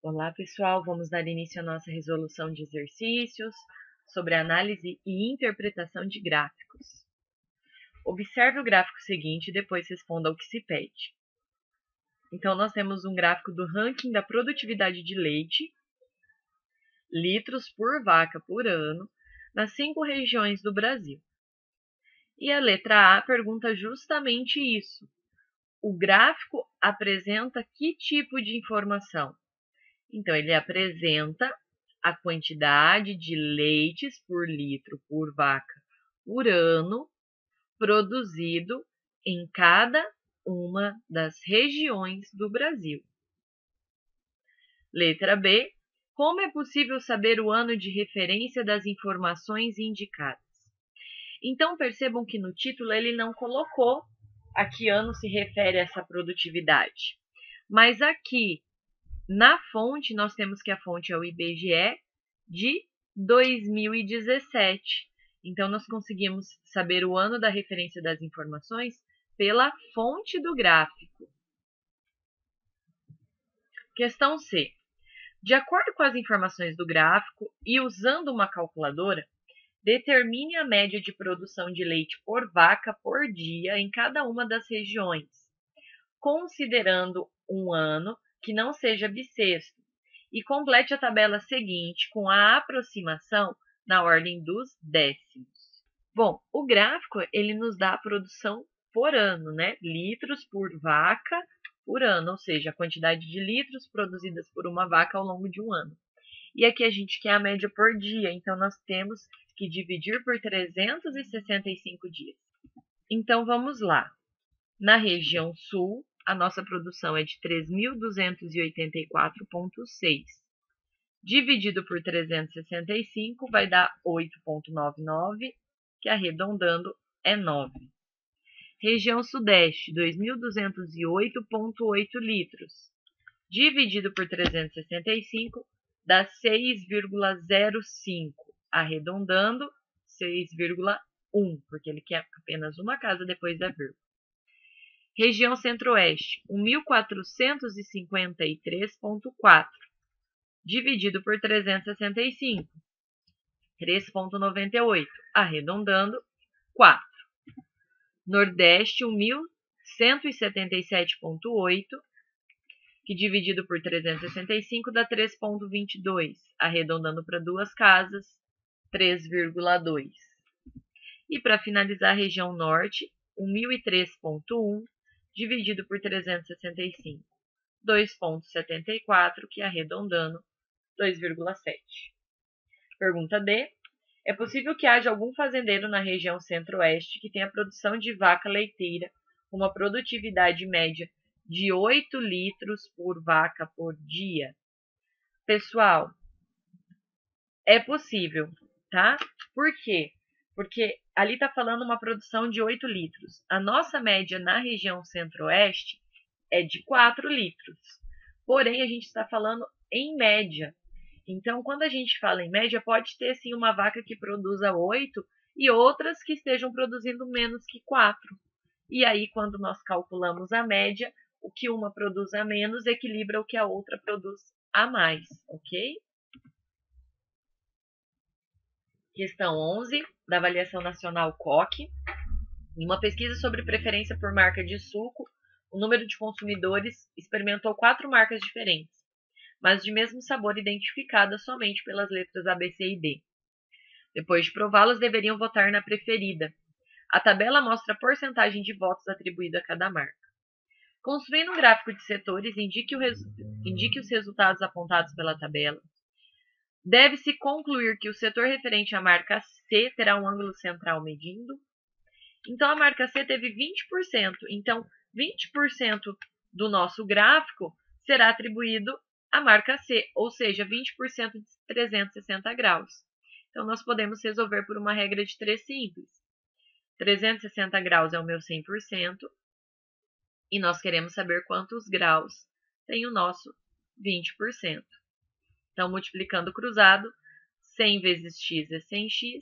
Olá, pessoal! Vamos dar início à nossa resolução de exercícios sobre análise e interpretação de gráficos. Observe o gráfico seguinte e depois responda ao que se pede. Então, nós temos um gráfico do ranking da produtividade de leite, litros por vaca por ano, nas 5 regiões do Brasil. E a letra A pergunta justamente isso. O gráfico apresenta que tipo de informação? Então, ele apresenta a quantidade de leites por litro por vaca por ano produzido em cada uma das regiões do Brasil. Letra B. Como é possível saber o ano de referência das informações indicadas? Então, percebam que no título ele não colocou a que ano se refere essa produtividade. Mas aqui, na fonte, nós temos que a fonte é o IBGE de 2017. Então, nós conseguimos saber o ano da referência das informações pela fonte do gráfico. Questão C. De acordo com as informações do gráfico e usando uma calculadora, determine a média de produção de leite por vaca por dia em cada uma das regiões, considerando um ano que não seja bissexto, e complete a tabela seguinte com a aproximação na ordem dos décimos. Bom, o gráfico ele nos dá a produção por ano, né? Litros por vaca por ano, ou seja, a quantidade de litros produzidas por uma vaca ao longo de um ano. E aqui a gente quer a média por dia, então nós temos que dividir por 365 dias. Então vamos lá. Na região sul, a nossa produção é de 3.284,6. Dividido por 365 vai dar 8,99, que arredondando é 9. Região sudeste, 2.208,8 litros. Dividido por 365 dá 6,05, arredondando 6,1, porque ele quer apenas uma casa depois da vírgula. Região centro-oeste, 1.453,4, dividido por 365, 3,98, arredondando 4. Nordeste, 1.177,8, que dividido por 365 dá 3,22, arredondando para duas casas, 3,2. E para finalizar, a região norte, 1.003,1, dividido por 365, 2,74, que arredondando, 2,7. Pergunta D. É possível que haja algum fazendeiro na região centro-oeste que tenha produção de vaca leiteira com uma produtividade média de 8 litros por vaca por dia? Pessoal, é possível, tá? Por quê? Porque ali está falando uma produção de 8 litros. A nossa média na região centro-oeste é de 4 litros. Porém, a gente está falando em média. Então, quando a gente fala em média, pode ter sim uma vaca que produza 8 e outras que estejam produzindo menos que 4. E aí, quando nós calculamos a média, o que uma produz a menos equilibra o que a outra produz a mais, ok? Questão 11, da Avaliação Nacional COC. Em uma pesquisa sobre preferência por marca de suco, o número de consumidores experimentou 4 marcas diferentes, mas de mesmo sabor identificadas somente pelas letras A, B, C e D. Depois de prová-las, deveriam votar na preferida. A tabela mostra a porcentagem de votos atribuída a cada marca. Construindo um gráfico de setores, indique os resultados apontados pela tabela. Deve-se concluir que o setor referente à marca C terá um ângulo central medindo. Então, a marca C teve 20%. Então, 20% do nosso gráfico será atribuído à marca C, ou seja, 20% de 360 graus. Então, nós podemos resolver por uma regra de 3 simples. 360 graus é o meu 100%, e nós queremos saber quantos graus tem o nosso 20%. Então, multiplicando cruzado, 100 vezes x é 100x,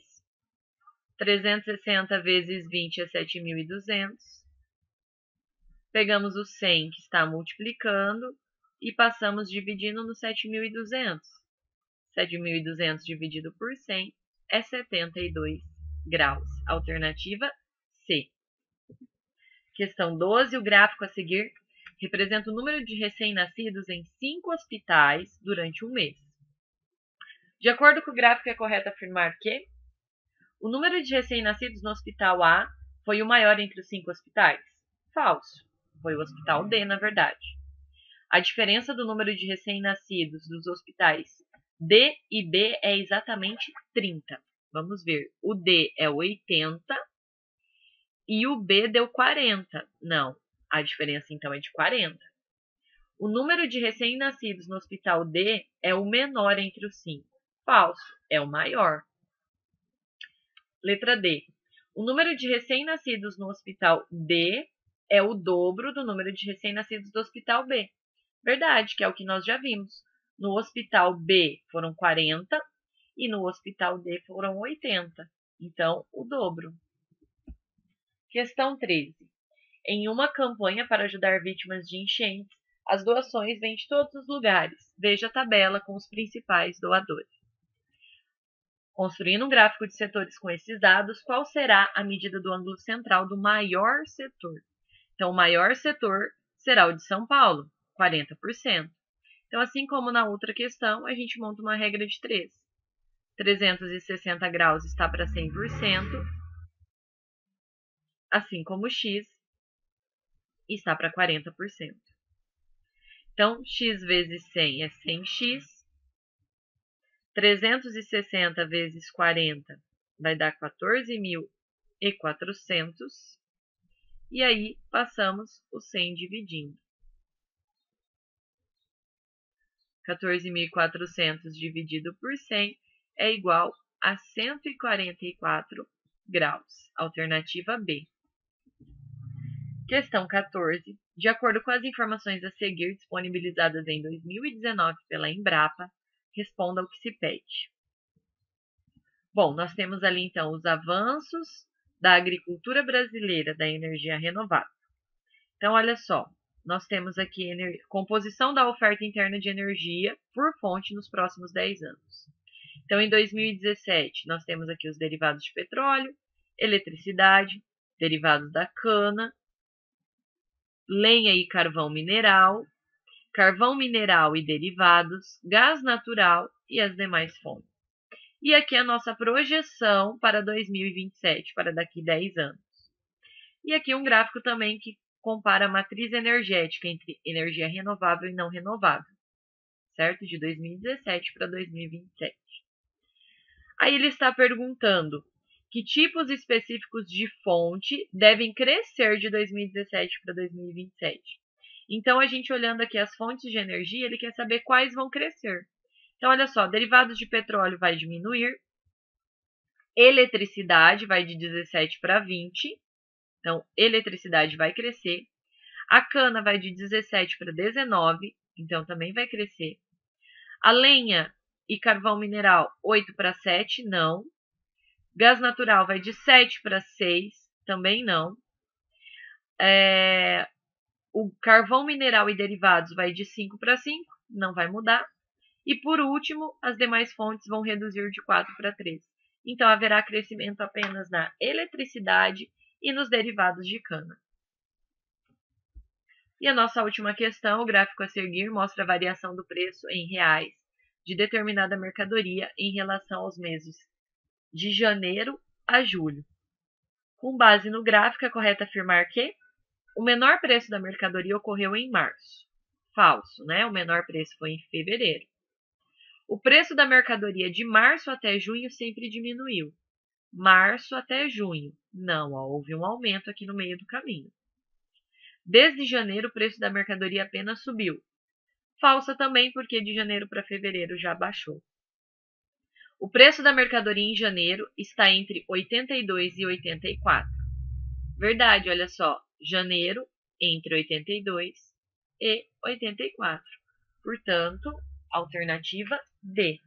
360 vezes 20 é 7.200. Pegamos o 100 que está multiplicando, e passamos dividindo no 7.200. 7.200 dividido por 100 é 72 graus. Alternativa C. Questão 12. O gráfico a seguir representa o número de recém-nascidos em 5 hospitais durante um mês. De acordo com o gráfico, é correto afirmar que o número de recém-nascidos no hospital A foi o maior entre os 5 hospitais? Falso. Foi o hospital D, na verdade. A diferença do número de recém-nascidos dos hospitais D e B é exatamente 30. Vamos ver. O D é 80 e o B deu 40. Não, a diferença então é de 40. O número de recém-nascidos no hospital D é o menor entre os 5. Falso, é o maior. Letra D. O número de recém-nascidos no hospital D é o dobro do número de recém-nascidos do hospital B. Verdade, que é o que nós já vimos. No hospital B foram 40 e no hospital D foram 80. Então, o dobro. Questão 13. Em uma campanha para ajudar vítimas de enchentes, as doações vêm de todos os lugares. Veja a tabela com os principais doadores. Construindo um gráfico de setores com esses dados, qual será a medida do ângulo central do maior setor? Então, o maior setor será o de São Paulo, 40%. Então, assim como na outra questão, a gente monta uma regra de 3. 360 graus está para 100%, assim como x está para 40%. Então, x vezes 100 é 100x. 360 vezes 40 vai dar 14.400. E aí, passamos o 100 dividindo. 14.400 dividido por 100 é igual a 144 graus. Alternativa B. Questão 14. De acordo com as informações a seguir disponibilizadas em 2019 pela Embrapa, responda ao que se pede. Bom, nós temos ali então os avanços da agricultura brasileira da energia renovável. Então, olha só, nós temos aqui composição da oferta interna de energia por fonte nos próximos 10 anos. Então, em 2017, nós temos aqui os derivados de petróleo, eletricidade, derivados da cana, lenha e carvão mineral e derivados, gás natural e as demais fontes. E aqui a nossa projeção para 2027, para daqui 10 anos. E aqui um gráfico também que compara a matriz energética entre energia renovável e não renovável, certo? De 2017 para 2027. Aí ele está perguntando que tipos específicos de fonte devem crescer de 2017 para 2027. Então, a gente olhando aqui as fontes de energia, ele quer saber quais vão crescer. Então, olha só, derivados de petróleo vai diminuir, eletricidade vai de 17 para 20, então, eletricidade vai crescer, a cana vai de 17 para 19, então também vai crescer, a lenha e carvão mineral 8 para 7, não, gás natural vai de 7 para 6, também não, o carvão mineral e derivados vai de 5 para 5, não vai mudar. E, por último, as demais fontes vão reduzir de 4 para 3. Então, haverá crescimento apenas na eletricidade e nos derivados de cana. E a nossa última questão, o gráfico a seguir, mostra a variação do preço em reais de determinada mercadoria em relação aos meses de janeiro a julho. Com base no gráfico, é correto afirmar que o menor preço da mercadoria ocorreu em março. Falso, né? O menor preço foi em fevereiro. O preço da mercadoria de março até junho sempre diminuiu. Março até junho. Não, houve um aumento aqui no meio do caminho. Desde janeiro, o preço da mercadoria apenas subiu. Falsa também, porque de janeiro para fevereiro já baixou. O preço da mercadoria em janeiro está entre 82 e 84. Verdade, olha só. Janeiro entre 82 e 84. Portanto, alternativa D.